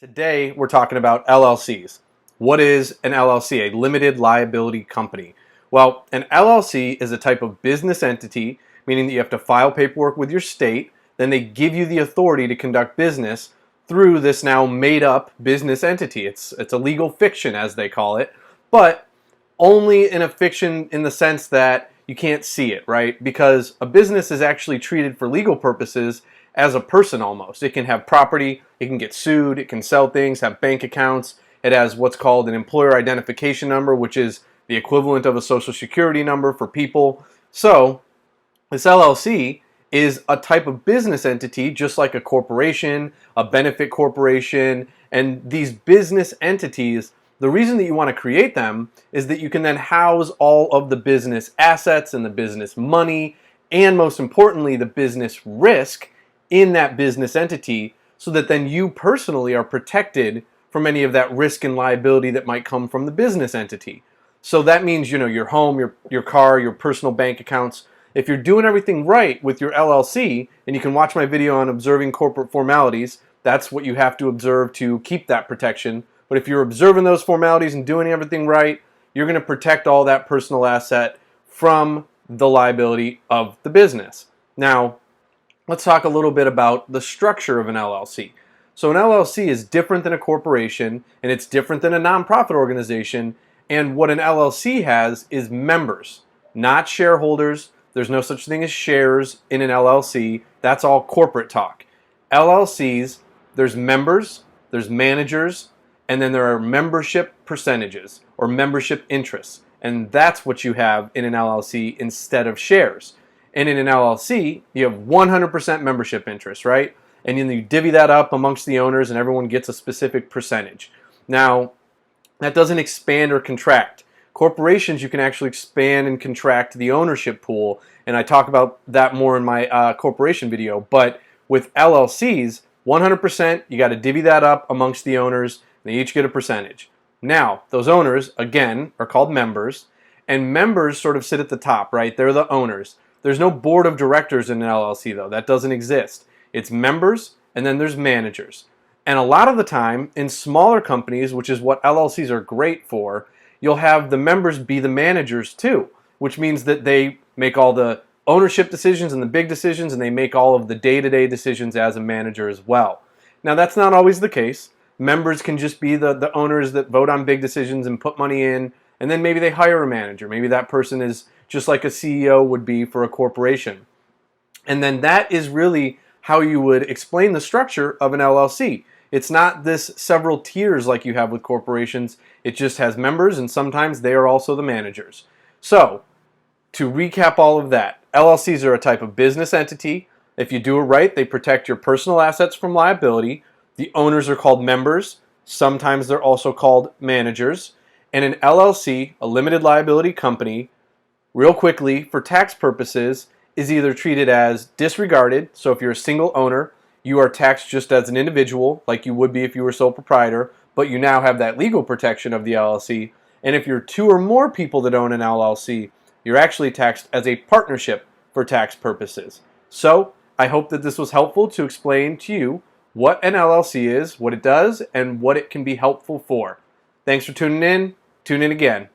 Today, we're talking about LLCs. What is an LLC, a limited liability company? Well, an LLC is a type of business entity, meaning that you have to file paperwork with your state, then they give you the authority to conduct business through this now made-up business entity. It's a legal fiction, as they call it, but only in a fiction in the sense that you can't see it, right? Because a business is actually treated for legal purposes as a person almost. It can have property, it can get sued, it can sell things, have bank accounts. It has what's called an employer identification number, which is the equivalent of a social security number for people. So this LLC is a type of business entity, just like a corporation, a benefit corporation, and these business entities, the reason that you want to create them is that you can then house all of the business assets and the business money, and most importantly, the business risk in that business entity, so that then you personally are protected from any of that risk and liability that might come from the business entity. So that means, your home, your car, your personal bank accounts. If you're doing everything right with your LLC, and you can watch my video on observing corporate formalities, that's what you have to observe to keep that protection. But if you're observing those formalities and doing everything right, you're going to protect all that personal asset from the liability of the business. Now, let's talk a little bit about the structure of an LLC. So an LLC is different than a corporation, and it's different than a nonprofit organization. And what an LLC has is members, not shareholders. There's no such thing as shares in an LLC. That's all corporate talk. LLCs, there's members, there's managers, and then there are membership percentages or membership interests. And that's what you have in an LLC instead of shares. And in an LLC, you have 100% membership interest, right? And then you divvy that up amongst the owners and everyone gets a specific percentage. Now, that doesn't expand or contract. Corporations, you can actually expand and contract the ownership pool, and I talk about that more in my corporation video. But with LLCs, 100%, you got to divvy that up amongst the owners, and they each get a percentage. Now, those owners, again, are called members, and members sort of sit at the top, right? They're the owners. There's no board of directors in an LLC, though. That doesn't exist. It's members, and then there's managers. And a lot of the time, in smaller companies, which is what LLCs are great for, you'll have the members be the managers too, which means that they make all the ownership decisions and the big decisions, and they make all of the day-to-day decisions as a manager as well. Now, that's not always the case. Members can just be the owners that vote on big decisions and put money in, and then maybe they hire a manager. Maybe that person is just like a CEO would be for a corporation. And then that is really how you would explain the structure of an LLC. It's not this several tiers like you have with corporations. It just has members, and sometimes they are also the managers. So, to recap all of that, LLCs are a type of business entity. If you do it right, they protect your personal assets from liability. The owners are called members. Sometimes they're also called managers. And an LLC, a limited liability company, real quickly, for tax purposes, is either treated as disregarded. So if you're a single owner, you are taxed just as an individual, like you would be if you were sole proprietor, but you now have that legal protection of the LLC. And if you're two or more people that own an LLC, you're actually taxed as a partnership for tax purposes. So I hope that this was helpful to explain to you what an LLC is, what it does, and what it can be helpful for. Thanks for tuning in. Tune in again.